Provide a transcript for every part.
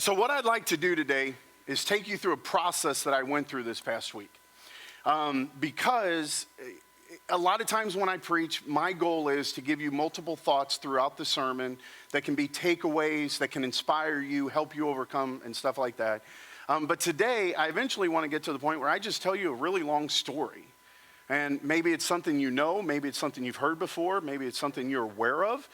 So what I'd like to do today is take you through a process that I went through this past week. Because a lot of times when I preach, my goal is to give you multiple thoughts throughout the sermon that can be takeaways, that can inspire you, help you overcome, and stuff like that. But today, I eventually want to get to the point where I just tell you a really long story. And maybe it's something you know, maybe it's something you've heard before, maybe it's something you're aware of.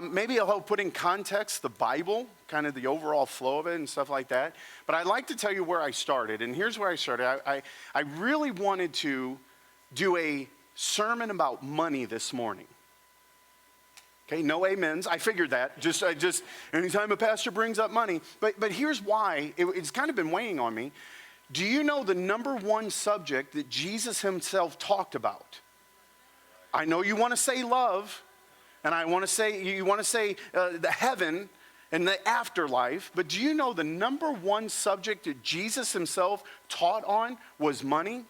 Maybe I'll help put in context the Bible, kind of the overall flow of it and stuff like that. But I'd like to tell you where I started, and here's where I started. I really wanted to do a sermon about money this morning. Okay, no amens. I figured that. Just anytime a pastor brings up money. But here's why. It's kind of been weighing on me. Do you know the number one subject that Jesus himself talked about? I know you want to say love, and you want to say the heaven and the afterlife, but do you know the number one subject that Jesus himself taught on was money?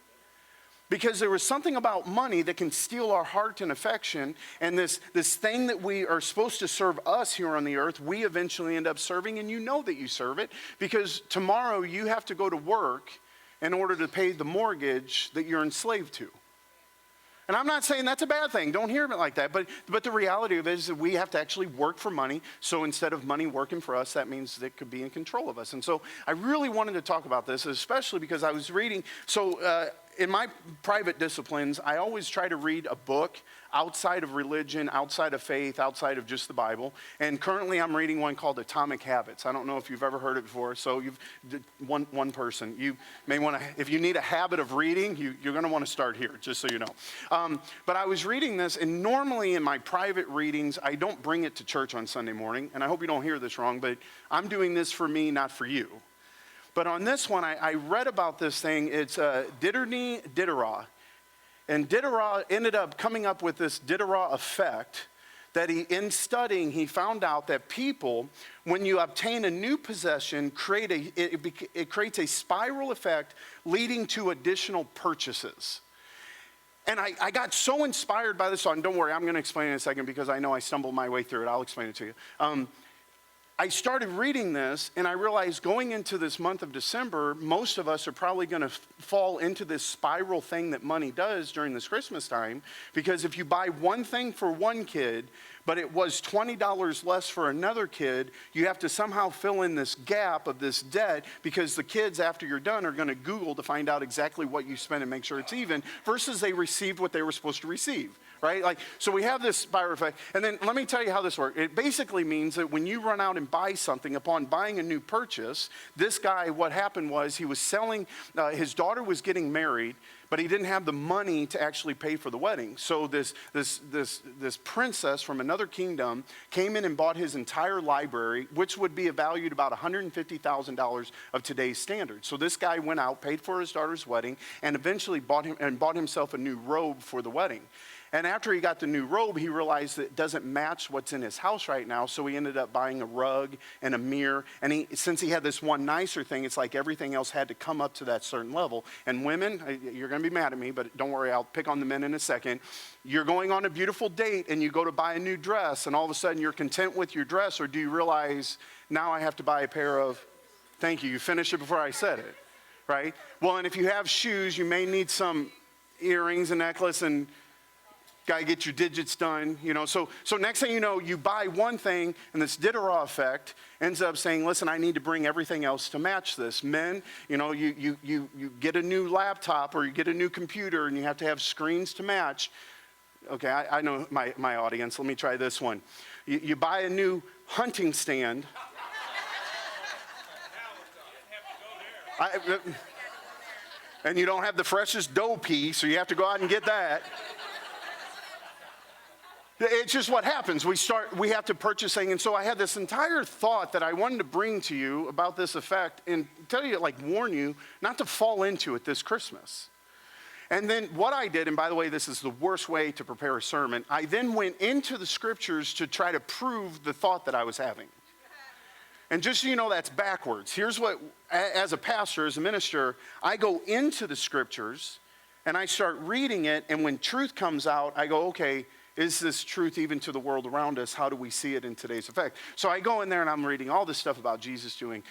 Because there was something about money that can steal our heart and affection, and this thing that we are supposed to serve us here on the earth, we eventually end up serving, and you know that you serve it, because tomorrow you have to go to work in order to pay the mortgage that you're enslaved to. And I'm not saying that's a bad thing. Don't hear it like that. But the reality of it is that we have to actually work for money. So instead of money working for us, that means that it could be in control of us. And so I really wanted to talk about this, especially because I was reading. So in my private disciplines, I always try to read a book outside of religion, outside of faith, outside of just the Bible. And currently I'm reading one called Atomic Habits. I don't know if you've ever heard it before. So you've one person. You may want to, if you need a habit of reading, you're going to want to start here, just so you know. But I was reading this, and normally in my private readings, I don't bring it to church on Sunday morning. And I hope you don't hear this wrong, but I'm doing this for me, not for you. But on this one, I read about this thing. It's Diderot. And Diderot ended up coming up with this Diderot effect that in studying, he found out that people, when you obtain a new possession, it creates a spiral effect leading to additional purchases. And I got so inspired by this song. Don't worry, I'm going to explain it in a second because I know I stumbled my way through it. I'll explain it to you. I started reading this, and I realized going into this month of December, most of us are probably going to fall into this spiral thing that money does during this Christmas time, because if you buy one thing for one kid, but it was $20 less for another kid, you have to somehow fill in this gap of this debt, because the kids, after you're done, are going to Google to find out exactly what you spent and make sure it's even, versus they received what they were supposed to receive. Right? So we have this spiral effect. And then let me tell you how this works. It basically means that when you run out and buy something, upon buying a new purchase, this guy, what happened was he was selling, his daughter was getting married, but he didn't have the money to actually pay for the wedding. So this princess from another kingdom came in and bought his entire library, which would be valued about $150,000 of today's standards. So this guy went out, paid for his daughter's wedding, and eventually bought himself a new robe for the wedding. And after he got the new robe, he realized that it doesn't match what's in his house right now, so he ended up buying a rug and a mirror. And since he had this one nicer thing, it's like everything else had to come up to that certain level. And women, you're going to be mad at me, but don't worry, I'll pick on the men in a second. You're going on a beautiful date, and you go to buy a new dress, and all of a sudden you're content with your dress, or do you realize, now I have to buy a pair of, thank you finished it before I said it, right? Well, and if you have shoes, you may need some earrings, a necklace, and gotta get your digits done, So next thing you know, you buy one thing, and this Diderot effect ends up saying, listen, I need to bring everything else to match this. Men, you get a new laptop or you get a new computer, and you have to have screens to match. Okay, I know my audience. Let me try this one. You buy a new hunting stand. And you don't have the freshest dough pea, so you have to go out and get that. It's just what happens. We have to purchase things. And so I had this entire thought that I wanted to bring to you about this effect and tell you, warn you not to fall into it this Christmas. And then what I did, and by the way, this is the worst way to prepare a sermon, I then went into the scriptures to try to prove the thought that I was having. And just so you know, that's backwards. Here's what, as a pastor, as a minister, I go into the scriptures and I start reading it, and when truth comes out, I go, okay, Is this truth even to the world around us? How do we see it in today's effect? So I go in there and I'm reading all this stuff about Jesus doing,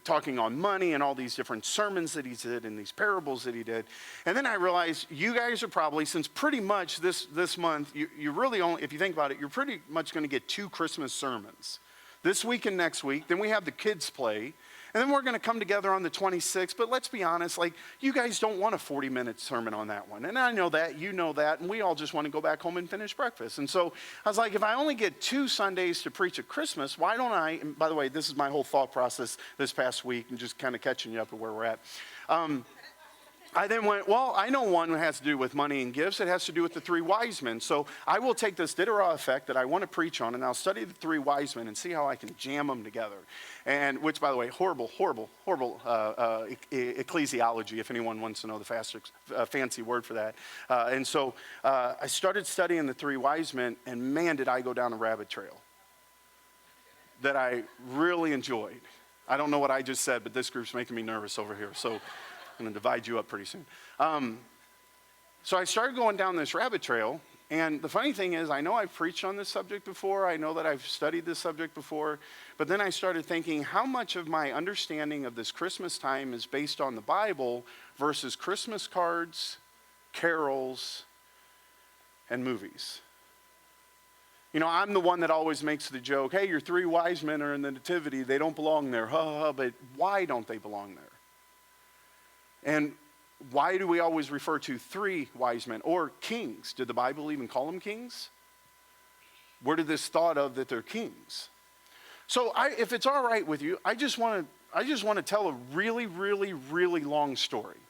talking on money and all these different sermons that he did and these parables that he did. And then I realized you guys are probably, since pretty much this month, you really only, if you think about it, you're pretty much going to get 2 Christmas sermons. This week and next week. Then we have the kids play. And then we're going to come together on the 26th. But let's be honest, like, you guys don't want a 40-minute sermon on that one. And I know that, you know that, and we all just want to go back home and finish breakfast. And so I was like, if I only get 2 Sundays to preach at Christmas, why don't I, and by the way, this is my whole thought process this past week, and just kind of catching you up at where we're at. I then went, well, I know one has to do with money and gifts. It has to do with the 3 wise men. So I will take this diderot effect that I want to preach on, and I'll study the 3 wise men and see how I can jam them together. And which, by the way, horrible ecclesiology, if anyone wants to know the fancy word for that. And so I started studying the 3 wise men, and man, did I go down a rabbit trail that I really enjoyed. I don't know what I just said, but this group's making me nervous over here. So I'm going to divide you up pretty soon. So I started going down this rabbit trail, and the funny thing is, I know I've preached on this subject before, I know that I've studied this subject before, but then I started thinking, how much of my understanding of this Christmas time is based on the Bible versus Christmas cards, carols, and movies? You know, I'm the one that always makes the joke, hey, your 3 wise men are in the nativity, they don't belong there, ha ha, but why don't they belong there? And why do we always refer to 3 wise men or kings? Did the Bible even call them kings? Where did this thought of that they're kings? So if it's all right with you, I just want to tell a really, really, really long story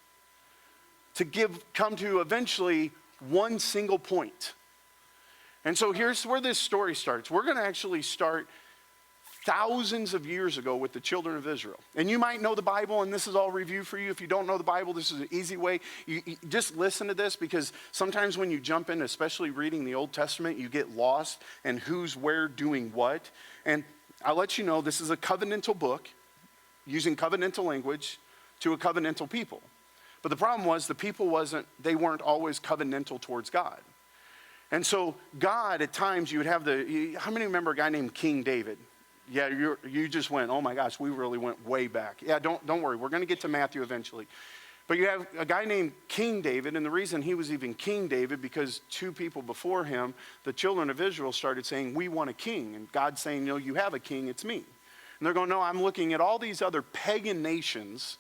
to come to eventually one single point. And so here's where this story starts. We're going to actually start thousands of years ago with the children of Israel. And you might know the Bible, and this is all review for you. If you don't know the Bible, this is an easy way. You just listen to this, because sometimes when you jump in, especially reading the Old Testament, you get lost in who's where doing what. And I'll let you know, this is a covenantal book, using covenantal language to a covenantal people. But the problem was the people weren't always covenantal towards God. And so God, at times, you would have how many remember a guy named King David? Yeah, you just went, oh my gosh, we really went way back. Yeah, don't worry, we're going to get to Matthew eventually. But you have a guy named King David, and the reason he was even King David, because 2 people before him, the children of Israel, started saying, we want a king. And God's saying, no, you have a king, it's me. And they're going, no, I'm looking at all these other pagan nations,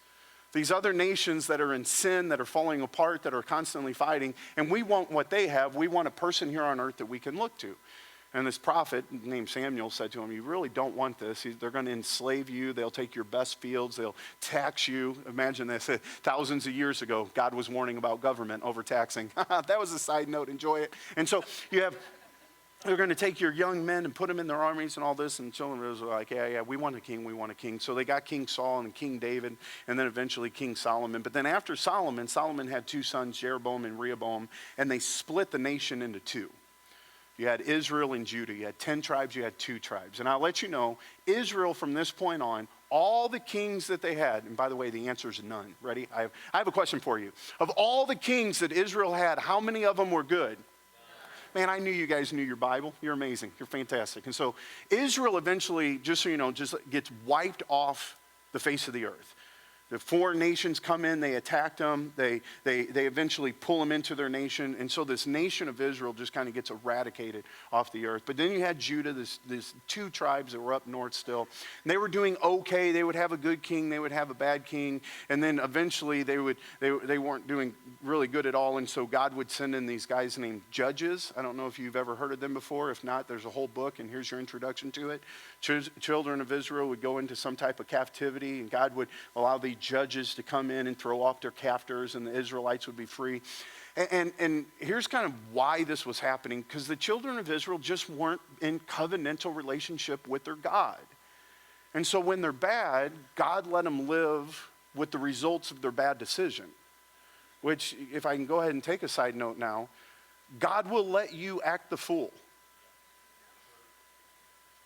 these other nations that are in sin, that are falling apart, that are constantly fighting, and we want what they have. We want a person here on earth that we can look to. And this prophet named Samuel said to him, you really don't want this. They're going to enslave you. They'll take your best fields. They'll tax you. Imagine this. Thousands of years ago, God was warning about government overtaxing. That was a side note. Enjoy it. And so they're going to take your young men and put them in their armies and all this. And children of Israel were like, yeah, we want a king. We want a king. So they got King Saul and King David, and then eventually King Solomon. But then after Solomon had 2 sons, Jeroboam and Rehoboam, and they split the nation into 2. You had Israel and Judah. You had 10 tribes. You had 2 tribes. And I'll let you know, Israel from this point on, all the kings that they had, and by the way, the answer is none. Ready? I have a question for you. Of all the kings that Israel had, how many of them were good? Man, I knew you guys knew your Bible. You're amazing. You're fantastic. And so Israel eventually, just so you know, just gets wiped off the face of the earth. The foreign nations come in, they attack them, they eventually pull them into their nation, and so this nation of Israel just kind of gets eradicated off the earth. But then you had Judah, these 2 tribes that were up north still, and they were doing okay. They would have a good king, they would have a bad king, and then eventually they weren't doing really good at all, and so God would send in these guys named judges. I don't know if you've ever heard of them before. If not, there's a whole book, and here's your introduction to it. Children of Israel would go into some type of captivity, and God would allow the judges to come in and throw off their captors, and the Israelites would be free. And here's kind of why this was happening, because the children of Israel just weren't in covenantal relationship with their God. And so when they're bad, God let them live with the results of their bad decision. Which, if I can go ahead and take a side note now, God will let you act the fool.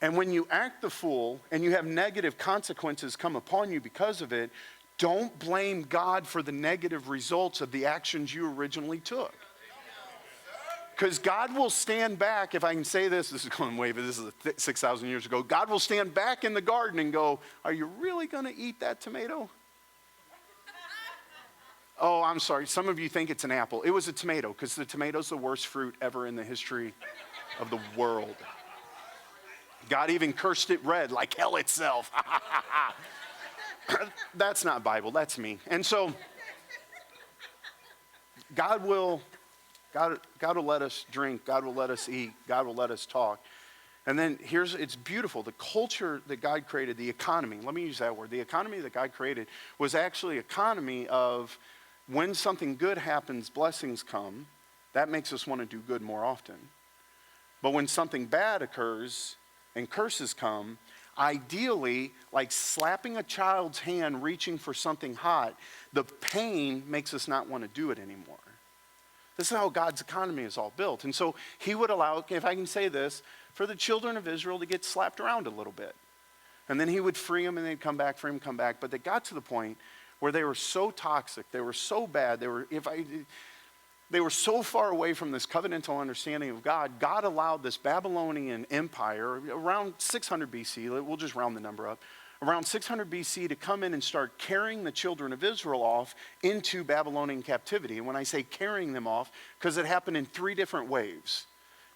And when you act the fool and you have negative consequences come upon you because of it, don't blame God for the negative results of the actions you originally took. Because God will stand back, if I can say this is going way, but this is 6,000 years ago. God will stand back in the garden and go, are you really going to eat that tomato? Oh, I'm sorry. Some of you think it's an apple. It was a tomato, because the tomato's the worst fruit ever in the history of the world. God even cursed it red like hell itself. That's not Bible, that's me. And so God will let us drink, God will let us eat, God will let us talk. And then it's beautiful. The culture that God created, the economy, let me use that word. The economy that God created was actually economy of when something good happens, blessings come. That makes us want to do good more often. But when something bad occurs and curses come, ideally, like slapping a child's hand reaching for something hot, the pain makes us not want to do it anymore. This is how God's economy is all built. And so he would allow, if I can say this, for the children of Israel to get slapped around a little bit. And then he would free them and they'd come back, free them, come back. But they got to the point where they were so toxic, they were so bad, they were so far away from this covenantal understanding of God, God allowed this Babylonian empire around 600 BC, we'll just round the number up, around 600 BC to come in and start carrying the children of Israel off into Babylonian captivity. And when I say carrying them off, because it happened in 3 different waves.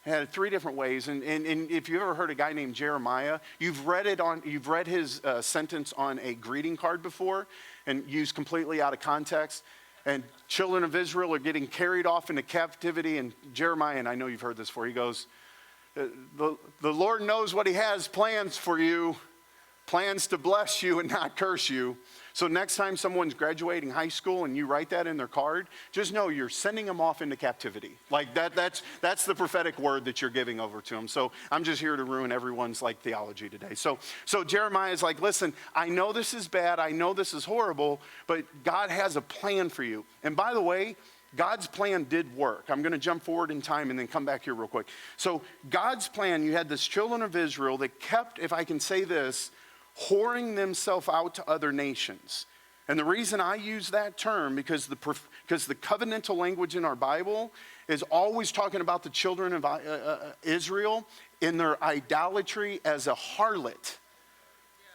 It had 3 different ways. And if you've ever heard a guy named Jeremiah, you've read his sentence on a greeting card before and used completely out of context. And children of Israel are getting carried off into captivity. And Jeremiah, and I know you've heard this before, he goes, the Lord knows what he has plans for you, plans to bless you and not curse you. So next time someone's graduating high school and you write that in their card, just know you're sending them off into captivity. Like that's the prophetic word that you're giving over to them. So I'm just here to ruin everyone's like theology today. So Jeremiah is like, listen, I know this is bad. I know this is horrible, but God has a plan for you. And by the way, God's plan did work. I'm going to jump forward in time and then come back here real quick. So God's plan, you had this children of Israel that kept, if I can say this, whoring themselves out to other nations. And the reason I use that term, because the covenantal language in our Bible is always talking about the children of Israel in their idolatry as a harlot.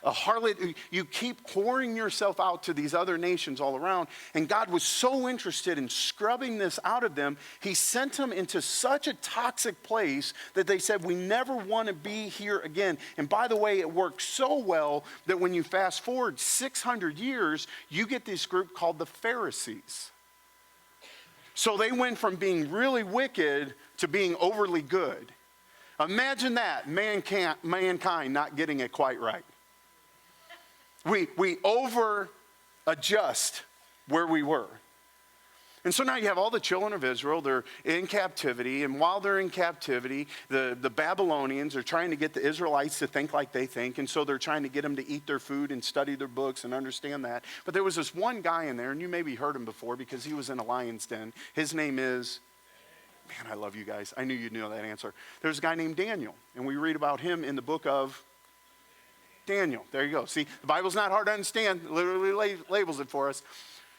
A harlot, you keep pouring yourself out to these other nations all around. And God was so interested in scrubbing this out of them, he sent them into such a toxic place that they said, we never want to be here again. And by the way, it worked so well that when you fast forward 600 years, you get this group called the Pharisees. So they went from being wicked to being overly good. Imagine that, mankind not getting it quite right. We over adjust where we were. And so now you have all the children of Israel, they're in captivity, and while they're in captivity, the Babylonians are trying to get the Israelites to think like they think, and so they're trying to get them to eat their food and study their books and understand that. But there was this one guy in there, and you maybe heard him before because he was in a lion's den. His name is, man, I love you guys. I knew you'd know that answer. There's a guy named Daniel, and we read about him in the book of Daniel. There you go. See, the Bible's not hard to understand. It literally labels it for us.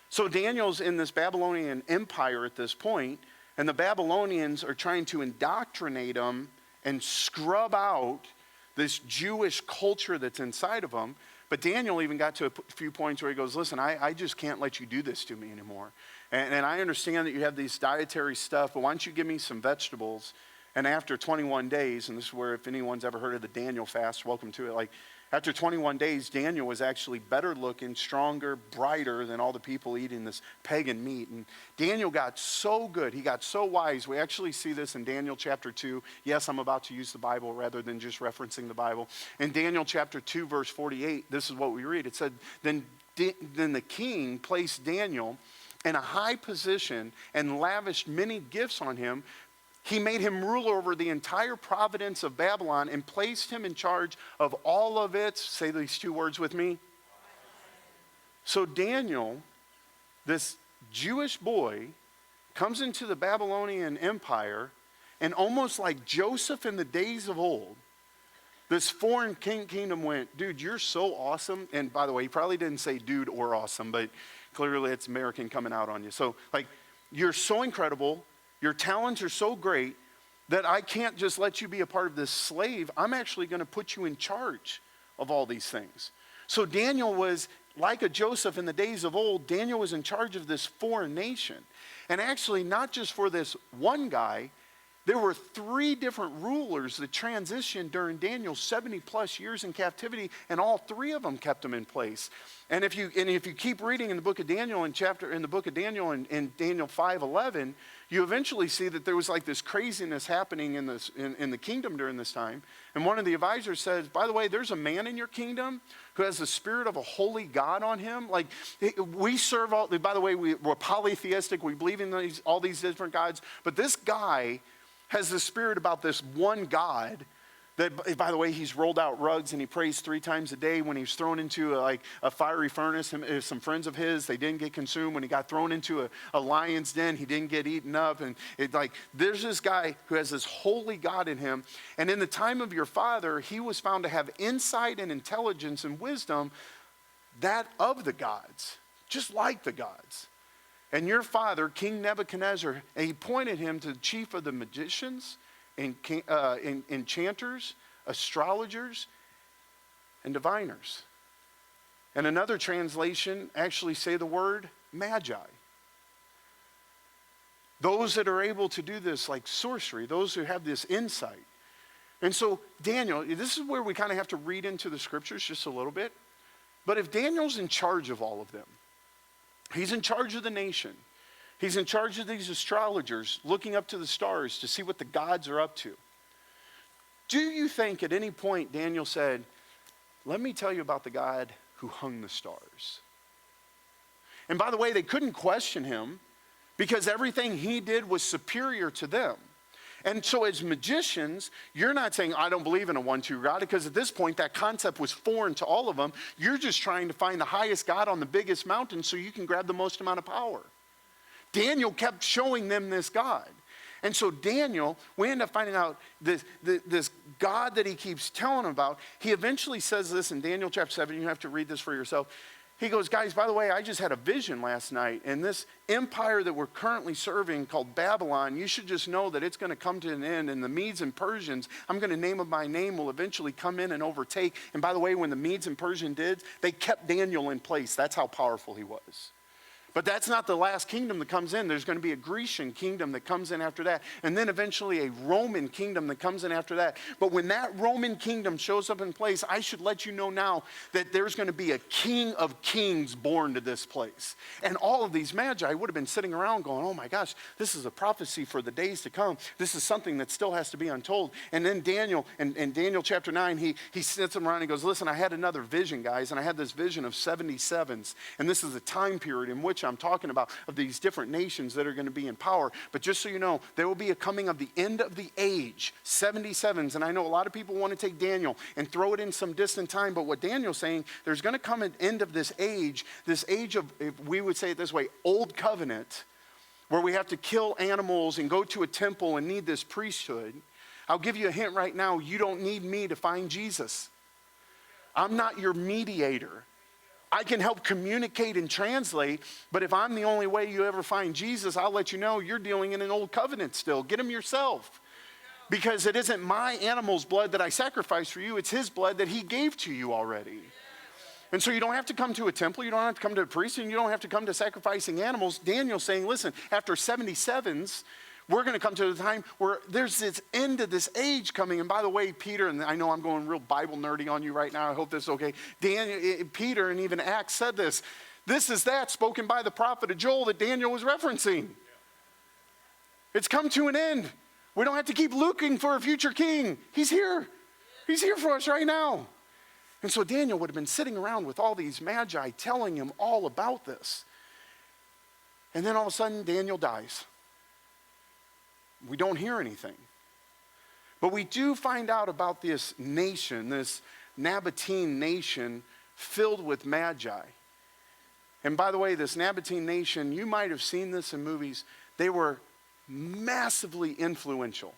So Daniel's in this Babylonian empire at this point, and the Babylonians are trying to indoctrinate them and scrub out this Jewish culture that's inside of them. But Daniel even got to a few points where he goes, listen, I just can't let you do this to me anymore. And I understand that you have these dietary stuff, but why don't you give me some vegetables? And after 21 days, and this is where if anyone's ever heard of the Daniel fast, welcome to it. Like, after 21 days, Daniel was actually better looking, stronger, brighter than all the people eating this pagan meat. And Daniel got so good. He got so wise. We actually see this in Daniel chapter 2. Yes, I'm about to use the Bible rather than just referencing the Bible. In Daniel chapter 2, verse 48, this is what we read. It said, then the king placed Daniel in a high position and lavished many gifts on him. He made him ruler over the entire province of Babylon and placed him in charge of all of its, say these 2 words with me. So Daniel, this Jewish boy, comes into the Babylonian empire, and almost like Joseph in the days of old, this foreign kingdom went, dude, you're so awesome. And by the way, he probably didn't say dude or awesome, but clearly it's American coming out on you. So like, you're so incredible. Your talents are so great that I can't just let you be a part of this slave. I'm actually going to put you in charge of all these things. So Daniel was like a Joseph in the days of old. Daniel was in charge of this foreign nation. And actually, not just for this one guy, there were 3 different rulers that transitioned during Daniel's 70 plus years in captivity, and all 3 of them kept him in place. And if you keep reading in the book of Daniel, in Daniel 5:11, you eventually see that there was like this craziness happening in the kingdom during this time. And one of the advisors says, by the way, there's a man in your kingdom who has the spirit of a holy God on him. Like, we serve all, by the way, we're polytheistic. We believe in all these different gods. But this guy has the spirit about this one God that, by the way, he's rolled out rugs and he prays 3 times a day. When he was thrown into a fiery furnace, some friends of his, they didn't get consumed. When he got thrown into a lion's den, he didn't get eaten up. And there's this guy who has this holy God in him. And in the time of your father, he was found to have insight and intelligence and wisdom, that of the gods, just like the gods. And your father, King Nebuchadnezzar, he appointed him to the chief of the magicians, enchanters, astrologers, and diviners. And another translation actually say the word Magi. Those that are able to do this like sorcery, those who have this insight. And so Daniel, this is where we kind of have to read into the scriptures just a little bit. But if Daniel's in charge of all of them, he's in charge of the nation. He's in charge of these astrologers looking up to the stars to see what the gods are up to. Do you think at any point Daniel said, let me tell you about the God who hung the stars? And by the way, they couldn't question him because everything he did was superior to them. And so as magicians, you're not saying, I don't believe in a one true God, because at this point, that concept was foreign to all of them. You're just trying to find the highest God on the biggest mountain so you can grab the most amount of power. Daniel kept showing them this God. And so Daniel, we end up finding out this God that he keeps telling them about. He eventually says this in Daniel chapter 7. You have to read this for yourself. He goes, guys, by the way, I just had a vision last night, and this empire that we're currently serving called Babylon, you should just know that it's going to come to an end, and the Medes and Persians, I'm going to name them by name, will eventually come in and overtake. And by the way, when the Medes and Persians did, they kept Daniel in place. That's how powerful he was. But that's not the last kingdom that comes in. There's going to be a Grecian kingdom that comes in after that. And then eventually a Roman kingdom that comes in after that. But when that Roman kingdom shows up in place, I should let you know now that there's going to be a king of kings born to this place. And all of these magi would have been sitting around going, oh my gosh, this is a prophecy for the days to come. This is something that still has to be untold. And then Daniel, in Daniel chapter 9, he sits them around and goes, listen, I had another vision, guys. And I had this vision of 77s. And this is a time period in which I'm talking about of these different nations that are going to be in power. But just so you know, there will be a coming of the end of the age, 77s. And I know a lot of people want to take Daniel and throw it in some distant time. But what Daniel's saying, there's going to come an end of this age of, if we would say it this way, old covenant, where we have to kill animals and go to a temple and need this priesthood. I'll give you a hint right now. You don't need me to find Jesus. I'm not your mediator. I can help communicate and translate, but if I'm the only way you ever find Jesus, I'll let you know you're dealing in an old covenant still. Get him yourself. Because it isn't my animal's blood that I sacrificed for you, it's his blood that he gave to you already. And so you don't have to come to a temple, you don't have to come to a priest, and you don't have to come to sacrificing animals. Daniel's saying, listen, after 77s, we're going to come to the time where there's this end of this age coming. And by the way, Peter, and I know I'm going real Bible nerdy on you right now. I hope this is okay. Peter and even Acts said this. This is that spoken by the prophet of Joel that Daniel was referencing. It's come to an end. We don't have to keep looking for a future king. He's here. He's here for us right now. And so Daniel would have been sitting around with all these magi telling him all about this. And then all of a sudden, Daniel dies. We don't hear anything. But we do find out about this nation, this Nabatean nation filled with magi. And by the way, this Nabatean nation, you might have seen this in movies, they were massively influential.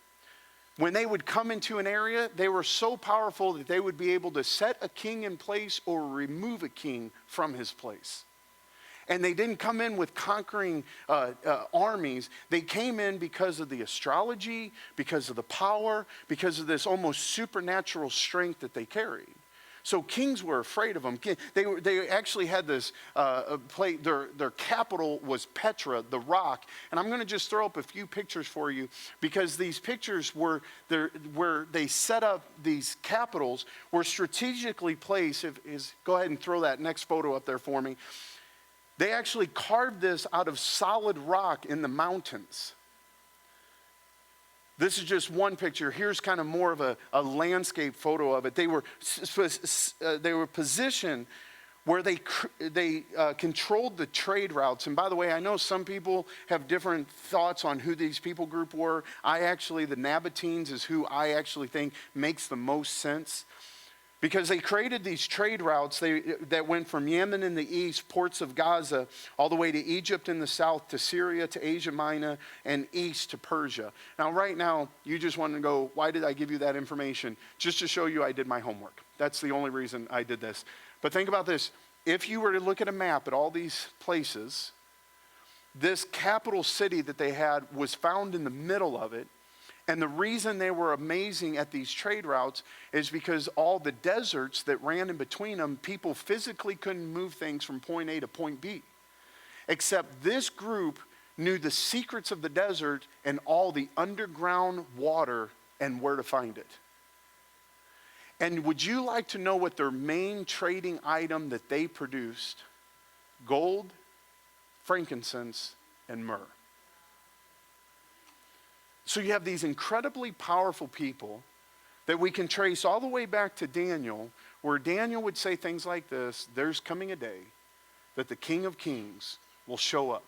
When they would come into an area, they were so powerful that they would be able to set a king in place or remove a king from his place. And they didn't come in with conquering armies. They came in because of the astrology, because of the power, because of this almost supernatural strength that they carried. So kings were afraid of them. They actually had this their capital was Petra, the rock. And I'm going to just throw up a few pictures for you, because these pictures were there, where they set up these capitals were strategically placed. Go ahead and throw that next photo up there for me. They actually carved this out of solid rock in the mountains. This is just one picture. Here's kind of more of a landscape photo of it. They were positioned where they controlled the trade routes. And by the way, I know some people have different thoughts on who these people group were. The Nabateans is who I actually think makes the most sense. Because they created these trade routes that went from Yemen in the east, ports of Gaza, all the way to Egypt in the south, to Syria, to Asia Minor, and east to Persia. Now, right now, you just want to go, why did I give you that information? Just to show you I did my homework. That's the only reason I did this. But think about this. If you were to look at a map at all these places, this capital city that they had was found in the middle of it. And the reason they were amazing at these trade routes is because all the deserts that ran in between them, people physically couldn't move things from point A to point B. Except this group knew the secrets of the desert and all the underground water and where to find it. And would you like to know what their main trading item that they produced? Gold, frankincense, and myrrh. So you have these incredibly powerful people that we can trace all the way back to Daniel, where Daniel would say things like this: there's coming a day that the King of Kings will show up.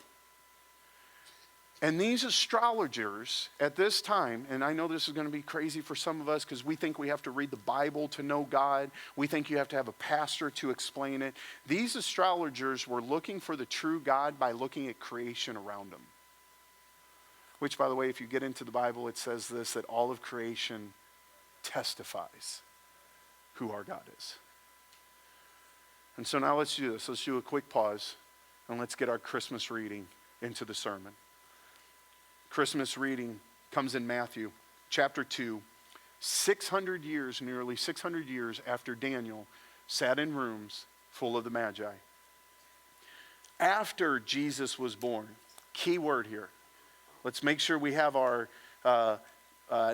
And these astrologers at this time, and I know this is going to be crazy for some of us because we think we have to read the Bible to know God. We think you have to have a pastor to explain it. These astrologers were looking for the true God by looking at creation around them. Which, by the way, if you get into the Bible, it says this, that all of creation testifies who our God is. And so now let's do this. Let's do a quick pause, and let's get our Christmas reading into the sermon. Christmas reading comes in Matthew chapter 2, 600 years, nearly 600 years after Daniel sat in rooms full of the Magi. After Jesus was born, key word here. Let's make sure we have our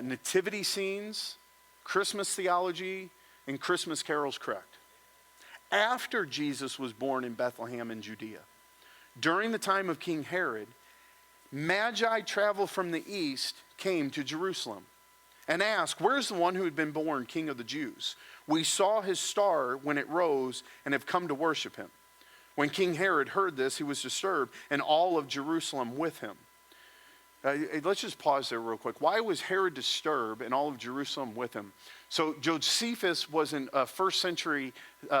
nativity scenes, Christmas theology, and Christmas carols correct. After Jesus was born in Bethlehem in Judea, during the time of King Herod, Magi traveled from the east, came to Jerusalem, and asked, "Where's the one who had been born King of the Jews? We saw his star when it rose and have come to worship him." When King Herod heard this, he was disturbed, and all of Jerusalem with him. Let's just pause there real quick. Why was Herod disturbed and all of Jerusalem with him? So Josephus was a first century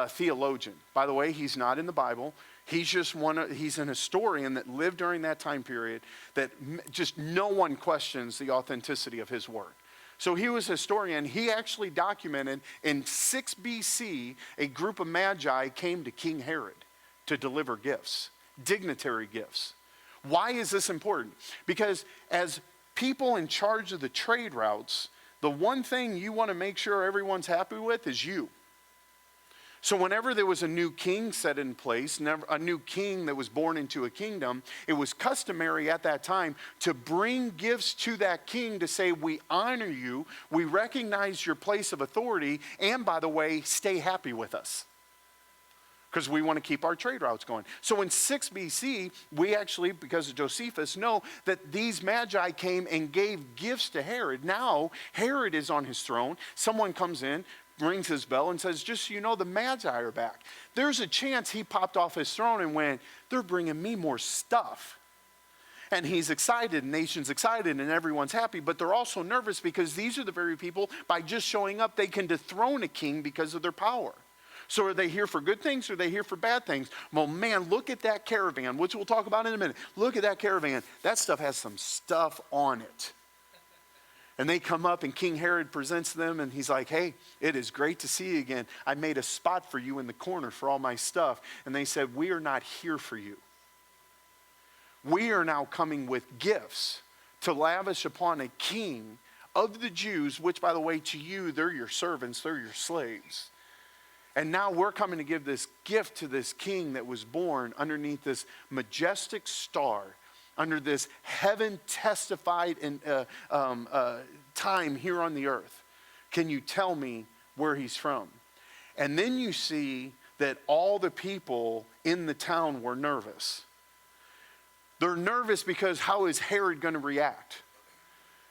theologian. By the way, he's not in the Bible. He's he's an historian that lived during that time period that just no one questions the authenticity of his word. So he was a historian. He actually documented in 6 BC, a group of Magi came to King Herod to deliver gifts, dignitary gifts. Why is this important? Because as people in charge of the trade routes, the one thing you want to make sure everyone's happy with is you. So whenever there was a new king set in place, a new king that was born into a kingdom, it was customary at that time to bring gifts to that king to say, we honor you, we recognize your place of authority, and by the way, stay happy with us, because we want to keep our trade routes going. So in 6 BC, we actually, because of Josephus, know that these Magi came and gave gifts to Herod. Now, Herod is on his throne. Someone comes in, rings his bell, and says, just so you know, the Magi are back. There's a chance he popped off his throne and went, they're bringing me more stuff. And he's excited, and nation's excited, and everyone's happy, but they're also nervous because these are the very people, by just showing up, they can dethrone a king because of their power. So are they here for good things or are they here for bad things? Well, man, look at that caravan, which we'll talk about in a minute. Look at that caravan. That stuff has some stuff on it. And they come up and King Herod presents them and he's like, hey, it is great to see you again. I made a spot for you in the corner for all my stuff. And they said, we are not here for you. we are now coming with gifts to lavish upon a king of the Jews, which, by the way, to you, they're your servants, they're your slaves. And now we're coming to give this gift to this king that was born underneath this majestic star, under this heaven testified time here on the earth. Can you tell me where he's from? And then you see that all the people in the town were nervous. They're nervous because how is Herod going to react?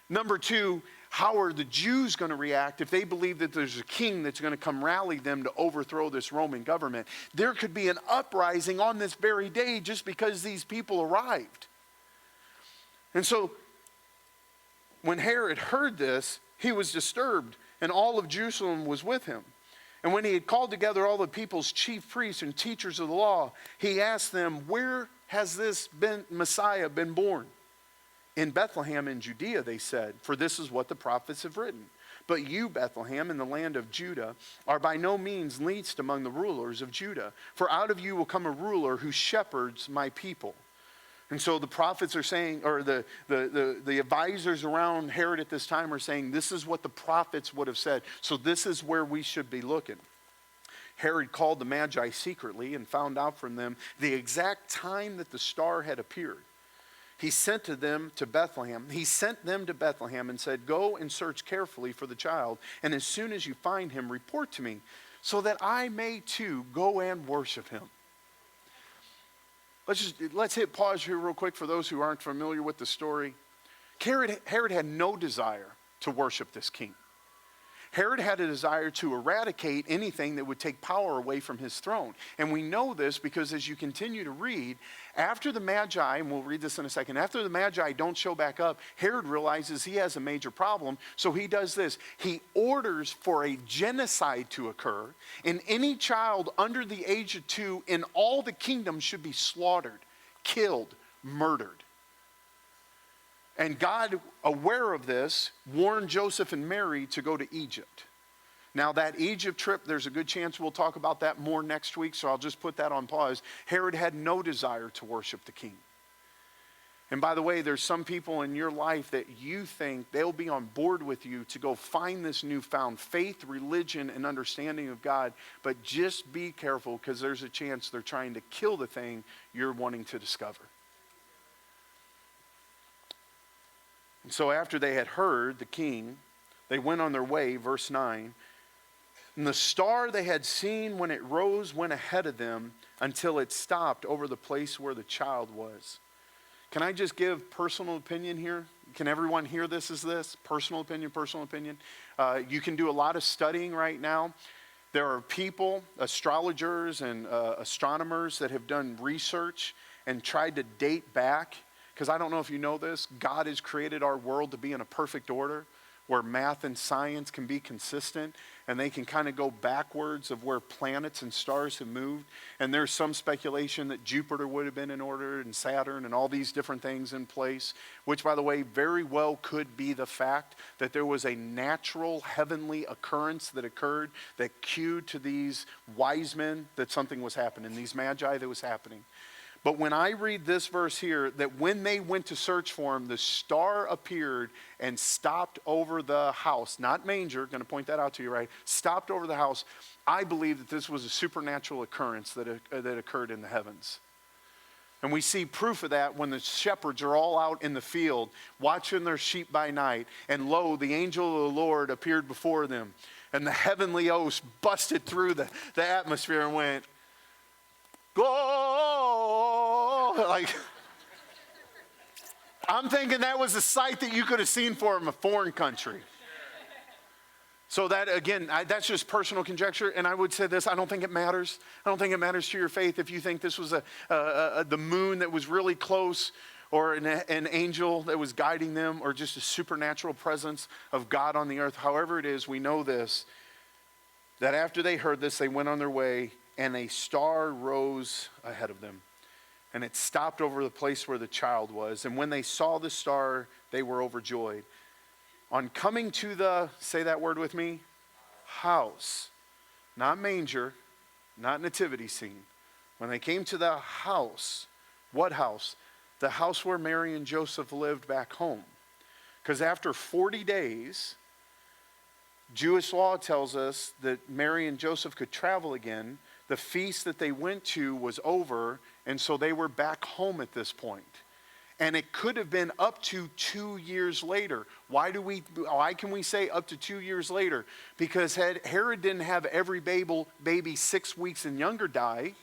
Number two, how are the Jews going to react if they believe that there's a king that's going to come rally them to overthrow this Roman government? There could be an uprising on this very day just because these people arrived. And so when Herod heard this, he was disturbed, and all of Jerusalem was with him. And when he had called together all the people's chief priests and teachers of the law, he asked them, where has this Messiah been born? In Bethlehem in Judea, they said, for this is what the prophets have written. But you, Bethlehem, in the land of Judah, are by no means least among the rulers of Judah. For out of you will come a ruler who shepherds my people. And so the prophets are saying, or the advisors around Herod at this time are saying, this is what the prophets would have said. So this is where we should be looking. Herod called the Magi secretly and found out from them the exact time that the star had appeared. He sent them to Bethlehem and said, go and search carefully for the child, and as soon as you find him, report to me, so that I may too go and worship him. Let's hit pause here real quick for those who aren't familiar with the story. Herod had no desire to worship this king. Herod had a desire to eradicate anything that would take power away from his throne. And we know this because as you continue to read, after the Magi, and we'll read this in a second, after the Magi don't show back up, Herod realizes he has a major problem. So he does this. He orders for a genocide to occur, and any child under the age of 2 in all the kingdom should be slaughtered, killed, murdered. And God, aware of this, warned Joseph and Mary to go to Egypt. Now that Egypt trip, there's a good chance we'll talk about that more next week, so I'll just put that on pause. Herod had no desire to worship the king. And by the way, there's some people in your life that you think they'll be on board with you to go find this newfound faith, religion, and understanding of God, but just be careful because there's a chance they're trying to kill the thing you're wanting to discover. And so after they had heard the king, they went on their way, verse 9. And the star they had seen when it rose went ahead of them until it stopped over the place where the child was. Can I just give personal opinion here? Can everyone hear this as this? Personal opinion, personal opinion. You can do a lot of studying right now. There are people, astrologers and astronomers that have done research and tried to date back. Because I don't know if you know this, God has created our world to be in a perfect order where math and science can be consistent and they can kind of go backwards of where planets and stars have moved. And there's some speculation that Jupiter would have been in order and Saturn and all these different things in place, which, by the way, very well could be the fact that there was a natural heavenly occurrence that occurred that cued to these wise men that something was happening, these magi that was happening. But when I read this verse here, that when they went to search for him, the star appeared and stopped over the house. Not manger, going to point that out to you, right? Stopped over the house. I believe that this was a supernatural occurrence that occurred in the heavens. And we see proof of that when the shepherds are all out in the field watching their sheep by night. And lo, the angel of the Lord appeared before them. And the heavenly host busted through the atmosphere and went, "Go!" Like, I'm thinking that was a sight that you could have seen from a foreign country. So that, again, that's just personal conjecture. And I would say this, I don't think it matters. I don't think it matters to your faith if you think this was the moon that was really close, or an angel that was guiding them, or just a supernatural presence of God on the earth. However it is, we know this, that after they heard this, they went on their way, and a star rose ahead of them. And it stopped over the place where the child was. And when they saw the star, they were overjoyed. On coming to the, say that word with me, house, not manger, not nativity scene. When they came to the house, what house? the house where Mary and Joseph lived back home. Because after 40 days, Jewish law tells us that Mary and Joseph could travel again. The feast that they went to was over, and so they were back home at this point. And it could have been up to 2 years later. Why can we say up to 2 years later? Because Herod didn't have every baby 6 weeks and younger die.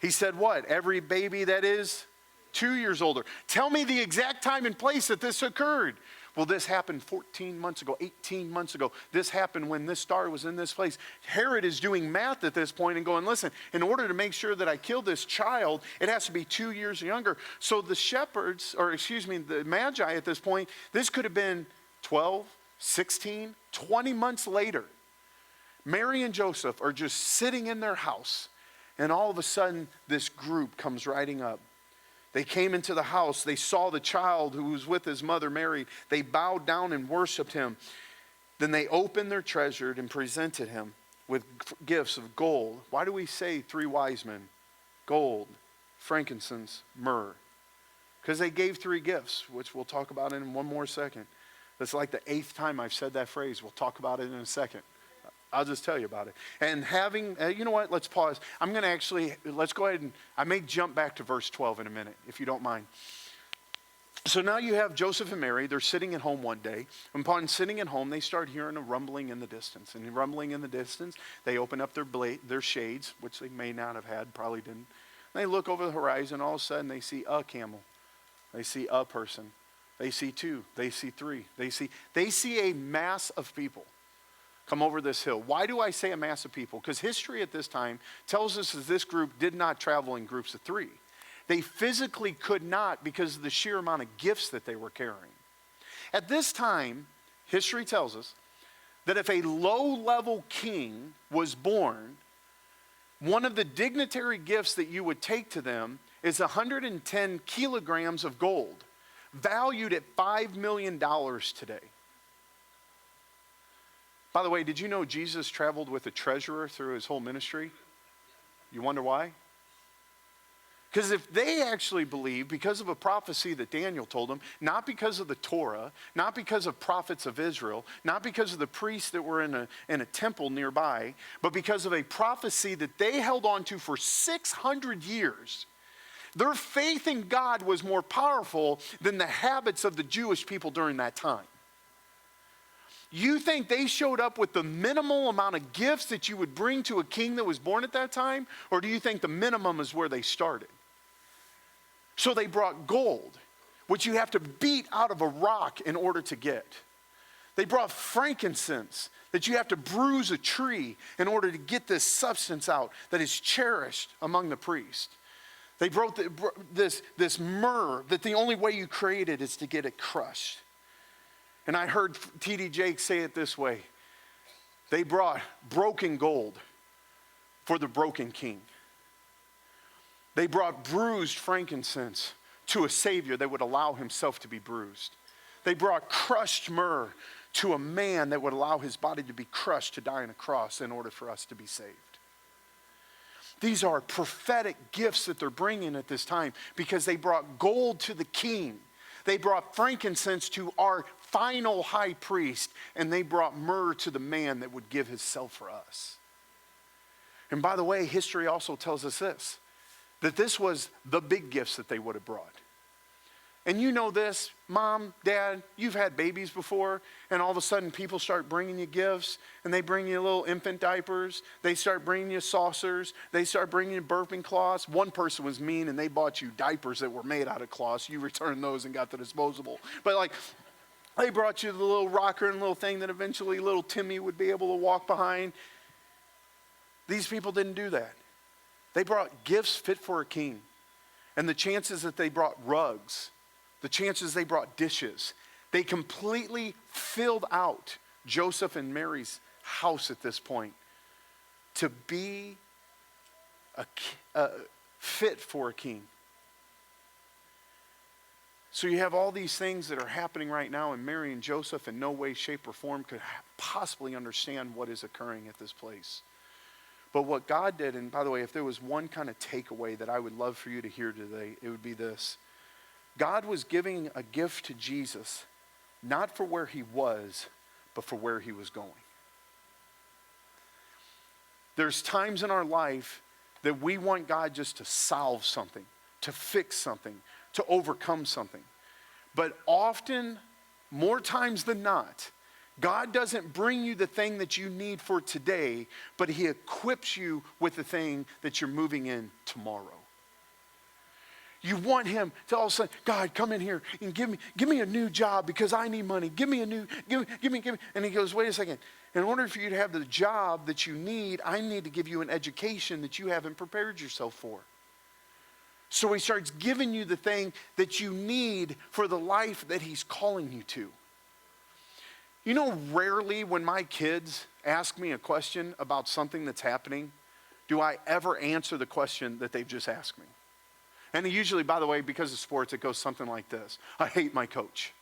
He said what? Every baby that is 2 years older. Tell me the exact time and place that this occurred. Well, this happened 14 months ago, 18 months ago. This happened when this star was in this place. Herod is doing math at this point and going, listen, in order to make sure that I kill this child, it has to be 2 years younger. So the Magi at this point, this could have been 12, 16, 20 months later. Mary and Joseph are just sitting in their house, and all of a sudden, this group comes riding up. They came into the house. They saw the child who was with his mother Mary. They bowed down and worshiped him. Then they opened their treasure and presented him with gifts of gold. Why do we say 3 wise men? Gold, frankincense, myrrh. Because they gave 3 gifts, which we'll talk about in one more second. That's like the 8th time I've said that phrase. We'll talk about it in a second. I'll just tell you about it. And you know what? Let's pause. Let's go ahead and, I may jump back to verse 12 in a minute, if you don't mind. So now you have Joseph and Mary. They're sitting at home one day. And upon sitting at home, they start hearing a rumbling in the distance. And rumbling in the distance, they open up their shades, which they may not have had, probably didn't. And they look over the horizon. All of a sudden, they see a camel. They see a person. They see 2. They see 3. They see a mass of people come over this hill. Why do I say a mass of people? Because history at this time tells us that this group did not travel in groups of 3. They physically could not because of the sheer amount of gifts that they were carrying. At this time, history tells us that if a low-level king was born, one of the dignitary gifts that you would take to them is 110 kilograms of gold, valued at $5 million today. By the way, did you know Jesus traveled with a treasurer through his whole ministry? You wonder why? Because if they actually believe, because of a prophecy that Daniel told them, not because of the Torah, not because of prophets of Israel, not because of the priests that were in a temple nearby, but because of a prophecy that they held on to for 600 years, their faith in God was more powerful than the habits of the Jewish people during that time. You think they showed up with the minimal amount of gifts that you would bring to a king that was born at that time? Or do you think the minimum is where they started? So they brought gold, which you have to beat out of a rock in order to get. They brought frankincense, that you have to bruise a tree in order to get this substance out that is cherished among the priests. They brought this myrrh that the only way you create it is to get it crushed. And I heard T.D. Jakes say it this way. They brought broken gold for the broken king. They brought bruised frankincense to a Savior that would allow himself to be bruised. They brought crushed myrrh to a man that would allow his body to be crushed to die on a cross in order for us to be saved. These are prophetic gifts that they're bringing at this time because they brought gold to the king. They brought frankincense to our final high priest, and they brought myrrh to the man that would give himself for us. And by the way, history also tells us this, that this was the big gifts that they would have brought. And you know this, mom, dad, you've had babies before, and all of a sudden people start bringing you gifts, and they bring you little infant diapers, they start bringing you saucers, they start bringing you burping cloths. One person was mean, and they bought you diapers that were made out of cloths. You returned those and got the disposable. But they brought you the little rocker and little thing that eventually little Timmy would be able to walk behind. These people didn't do that. They brought gifts fit for a king. And the chances that they brought rugs, the chances they brought dishes, they completely filled out Joseph and Mary's house at this point to be fit for a king. So you have all these things that are happening right now, and Mary and Joseph in no way, shape, or form could possibly understand what is occurring at this place. But what God did, and by the way, if there was one kind of takeaway that I would love for you to hear today, it would be this. God was giving a gift to Jesus, not for where he was, but for where he was going. There's times in our life that we want God just to solve something, to fix something, to overcome something. But often, more times than not, God doesn't bring you the thing that you need for today, but he equips you with the thing that you're moving in tomorrow. You want him to all of a sudden, God, come in here and give me a new job because I need money. Give me. And he goes, wait a second. In order for you to have the job that you need, I need to give you an education that you haven't prepared yourself for. So he starts giving you the thing that you need for the life that he's calling you to. You know, rarely when my kids ask me a question about something that's happening, do I ever answer the question that they've just asked me. And usually, by the way, because of sports, it goes something like this. I hate my coach.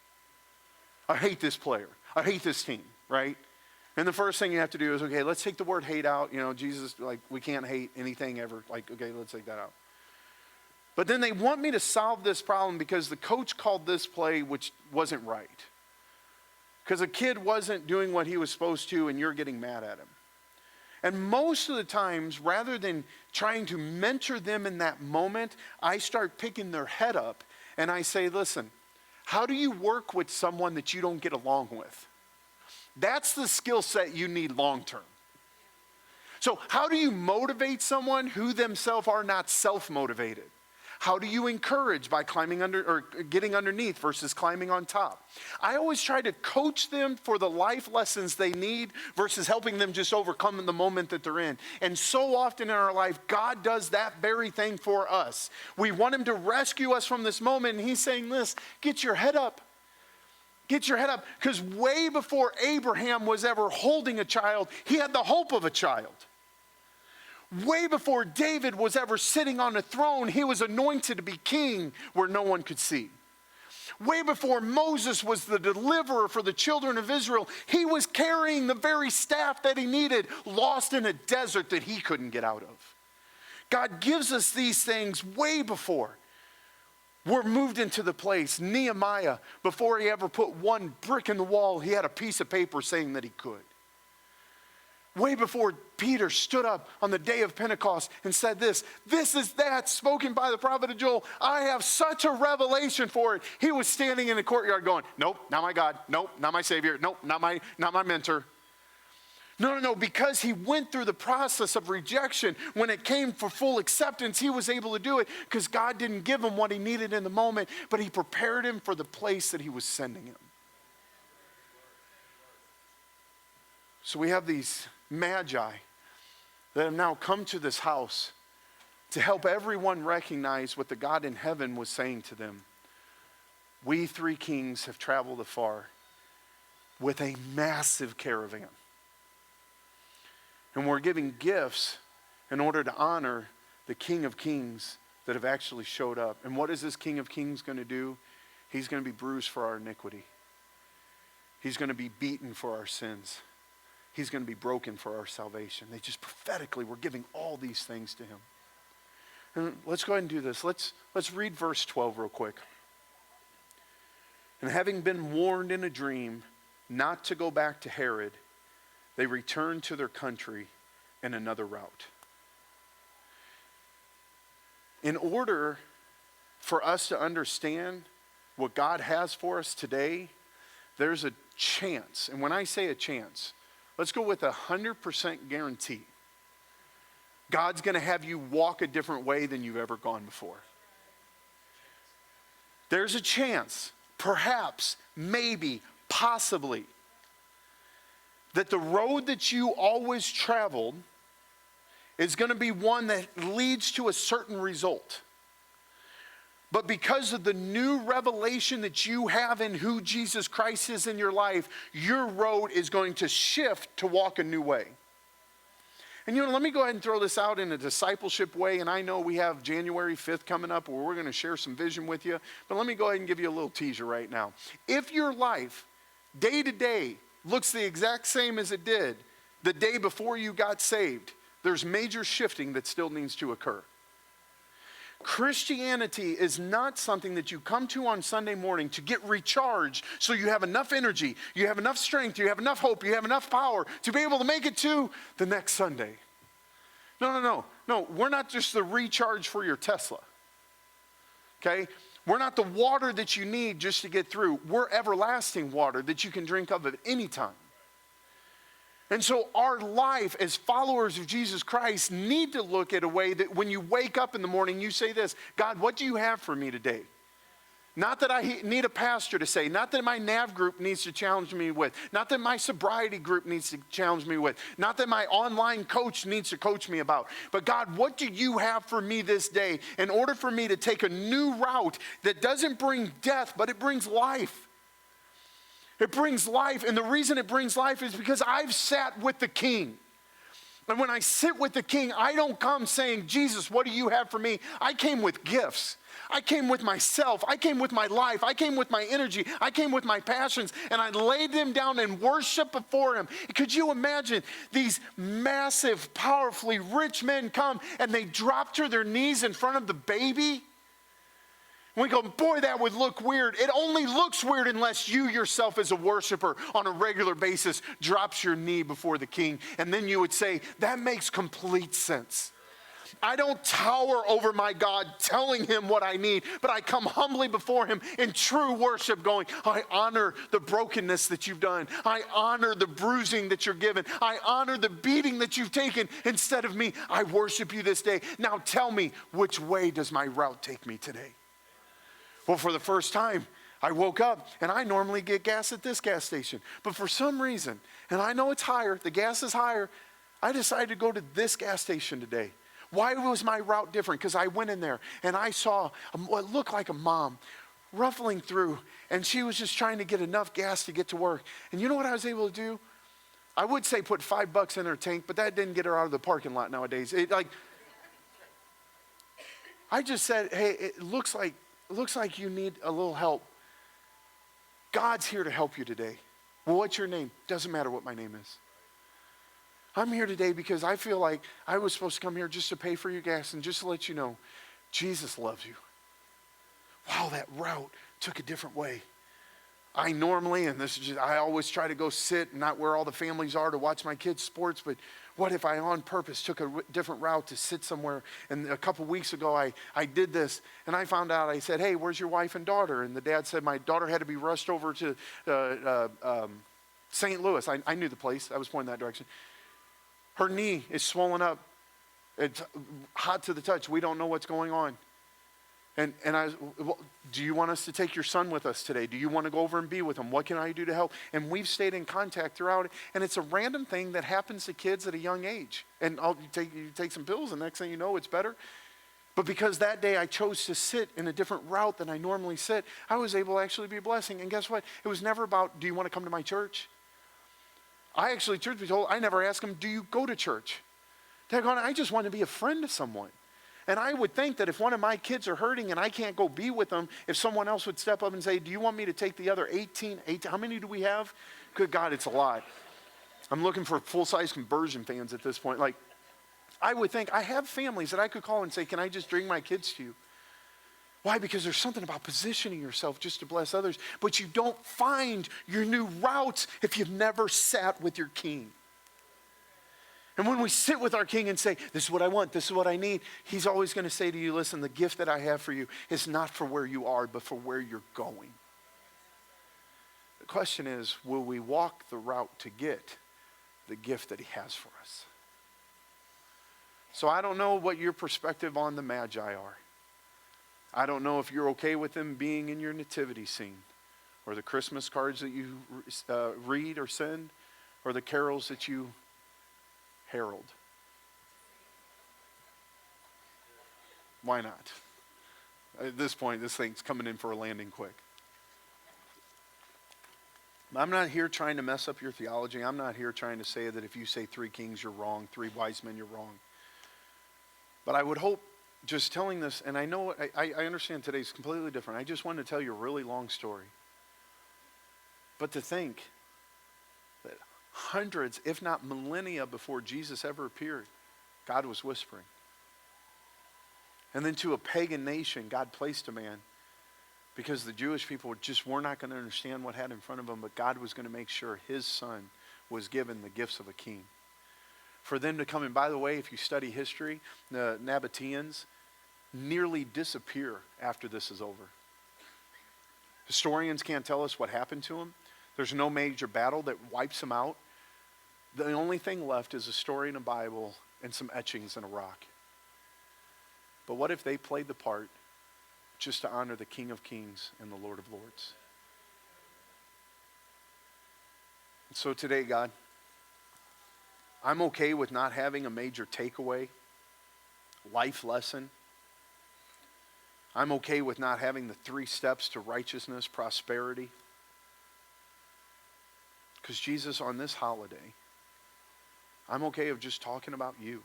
I hate this player. I hate this team, right? And the first thing you have to do is, okay, let's take the word hate out. You know, Jesus, like, we can't hate anything ever. Like, okay, let's take that out. But then they want me to solve this problem because the coach called this play which wasn't right. Because a kid wasn't doing what he was supposed to and you're getting mad at him. And most of the times, rather than trying to mentor them in that moment, I start picking their head up and I say, listen, how do you work with someone that you don't get along with? That's the skill set you need long term. So how do you motivate someone who themselves are not self-motivated? How do you encourage? By climbing under or getting underneath versus climbing on top. I always try to coach them for the life lessons they need versus helping them just overcome the moment that they're in. And so often in our life, God does that very thing for us. We want him to rescue us from this moment, and he's saying this, get your head up. Get your head up. Because way before Abraham was ever holding a child, he had the hope of a child. Way before David was ever sitting on a throne, he was anointed to be king where no one could see. Way before Moses was the deliverer for the children of Israel, he was carrying the very staff that he needed, lost in a desert that he couldn't get out of. God gives us these things way before we're moved into the place. Nehemiah, before he ever put one brick in the wall, he had a piece of paper saying that he could. Way before Peter stood up on the day of Pentecost and said this is that spoken by the prophet Joel. I have such a revelation for it. He was standing in the courtyard going, nope, not my God. Nope, not my Savior. Nope, not my mentor. No, because he went through the process of rejection. When it came for full acceptance, he was able to do it because God didn't give him what he needed in the moment, but he prepared him for the place that he was sending him. So we have these Magi that have now come to this house to help everyone recognize what the God in heaven was saying to them. We three kings have traveled afar with a massive caravan. And we're giving gifts in order to honor the King of Kings that have actually showed up. And what is this King of Kings going to do? He's going to be bruised for our iniquity. He's going to be beaten for our sins. He's going to be broken for our salvation. They just prophetically were giving all these things to him. And let's go ahead and do this. Let's read verse 12 real quick. And having been warned in a dream not to go back to Herod, they returned to their country in another route. In order for us to understand what God has for us today, there's a chance. And when I say a chance, let's go with 100% guarantee. God's going to have you walk a different way than you've ever gone before. There's a chance, perhaps, maybe, possibly, that the road that you always traveled is going to be one that leads to a certain result. But because of the new revelation that you have in who Jesus Christ is in your life, your road is going to shift to walk a new way. And let me go ahead and throw this out in a discipleship way. And I know we have January 5th coming up where we're going to share some vision with you. But let me go ahead and give you a little teaser right now. If your life, day to day, looks the exact same as it did the day before you got saved, there's major shifting that still needs to occur. Christianity is not something that you come to on Sunday morning to get recharged so you have enough energy, you have enough strength, you have enough hope, you have enough power to be able to make it to the next Sunday. No. We're not just the recharge for your Tesla. Okay? We're not the water that you need just to get through. We're everlasting water that you can drink of at any time. And so our life as followers of Jesus Christ need to look at a way that when you wake up in the morning, you say this: God, what do you have for me today? Not that I need a pastor to say, not that my NAV group needs to challenge me with, not that my sobriety group needs to challenge me with, not that my online coach needs to coach me about, but God, what do you have for me this day in order for me to take a new route that doesn't bring death, but it brings life? It brings life, and the reason it brings life is because I've sat with the King. And when I sit with the King, I don't come saying, Jesus, what do you have for me? I came with gifts. I came with myself. I came with my life. I came with my energy. I came with my passions, and I laid them down and worship before him. Could you imagine these massive, powerfully rich men come and they drop to their knees in front of the baby? We go, boy, that would look weird. It only looks weird unless you yourself as a worshiper on a regular basis drops your knee before the King. And then you would say, that makes complete sense. I don't tower over my God telling him what I need, but I come humbly before him in true worship going, I honor the brokenness that you've done. I honor the bruising that you're given. I honor the beating that you've taken instead of me. I worship you this day. Now tell me, which way does my route take me today? Well, for the first time, I woke up, and I normally get gas at this gas station. But for some reason, and I know it's higher, the gas is higher, I decided to go to this gas station today. Why was my route different? Because I went in there, and I saw what looked like a mom ruffling through, and she was just trying to get enough gas to get to work. And you know what I was able to do? I would say put $5 in her tank, but that didn't get her out of the parking lot nowadays. I just said, hey, it looks like you need a little help. God's here to help you today. Well, what's your name? Doesn't matter what my name is. I'm here today because I feel like I was supposed to come here just to pay for your gas and just to let you know, Jesus loves you. Wow, that route took a different way. I normally, and this is just, I always try to go sit not where all the families are to watch my kids' sports, but what if I on purpose took a different route to sit somewhere? And a couple weeks ago, I did this, and I found out, I said, hey, where's your wife and daughter? And the dad said, my daughter had to be rushed over to St. Louis. I knew the place. I was pointing that direction. Her knee is swollen up. It's hot to the touch. We don't know what's going on. And well, do you want us to take your son with us today? Do you want to go over and be with him? What can I do to help? And we've stayed in contact throughout it. And it's a random thing that happens to kids at a young age. And you take some pills, and the next thing you know, it's better. But because that day I chose to sit in a different route than I normally sit, I was able to actually be a blessing. And guess what? It was never about, do you want to come to my church? I actually, truth be told, I never asked them, do you go to church? I just want to be a friend to someone. And I would think that if one of my kids are hurting and I can't go be with them, if someone else would step up and say, do you want me to take the other 18, how many do we have? Good God, it's a lot. I'm looking for full-size conversion fans at this point. I would think, I have families that I could call and say, can I just bring my kids to you? Why? Because there's something about positioning yourself just to bless others, but you don't find your new routes if you've never sat with your King. And when we sit with our King and say, this is what I want, this is what I need, he's always going to say to you, listen, the gift that I have for you is not for where you are, but for where you're going. The question is, will we walk the route to get the gift that he has for us? So I don't know what your perspective on the Magi are. I don't know if you're okay with them being in your nativity scene, or the Christmas cards that you read or send, or the carols that you herald. Why not? At this point, this thing's coming in for a landing quick. I'm not here trying to mess up your theology. I'm not here trying to say that if you say 3 kings, you're wrong, 3 wise men, you're wrong. But I would hope, just telling this, and I know, I understand today's completely different. I just wanted to tell you a really long story. But to think that hundreds, if not millennia before Jesus ever appeared, God was whispering. And then to a pagan nation, God placed a man because the Jewish people just were not going to understand what had in front of them, but God was going to make sure his son was given the gifts of a king. For them to come, and by the way, if you study history, the Nabateans nearly disappear after this is over. Historians can't tell us what happened to them. There's no major battle that wipes them out. The only thing left is a story in a Bible and some etchings in a rock. But what if they played the part just to honor the King of Kings and the Lord of Lords? And so today, God, I'm okay with not having a major takeaway, life lesson. I'm okay with not having the 3 steps to righteousness, prosperity. Because Jesus, on this holiday, I'm okay of just talking about you.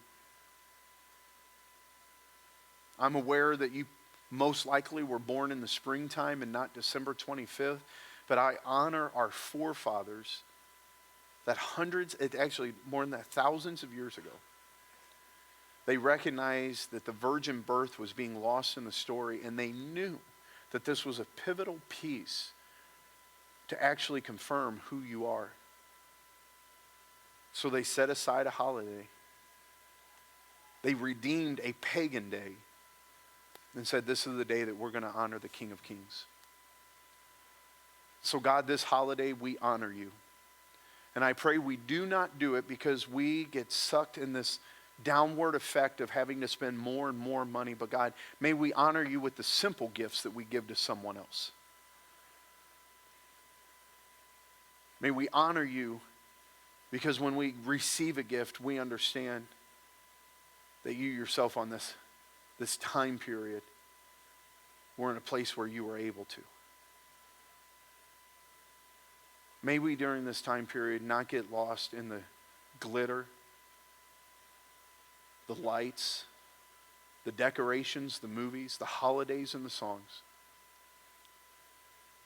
I'm aware that you most likely were born in the springtime and not December 25th, but I honor our forefathers that hundreds, actually more than that, thousands of years ago, they recognized that the virgin birth was being lost in the story, and they knew that this was a pivotal piece to actually confirm who you are. So they set aside a holiday. They redeemed a pagan day and said, this is the day that we're going to honor the King of Kings. So God, this holiday we honor you. And I pray we do not do it because we get sucked in this downward effect of having to spend more and more money. But God, may we honor you with the simple gifts that we give to someone else. May we honor you because when we receive a gift, we understand that you yourself on this time period were in a place where you were able to. May we during this time period not get lost in the glitter, the lights, the decorations, the movies, the holidays, and the songs.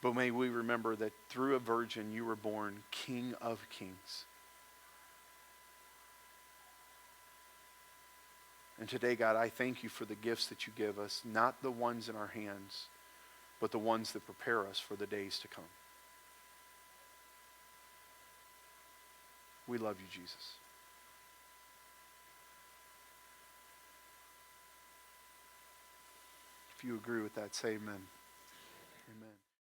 But may we remember that through a virgin you were born King of Kings. And today, God, I thank you for the gifts that you give us, not the ones in our hands, but the ones that prepare us for the days to come. We love you, Jesus. If you agree with that, say amen. Amen.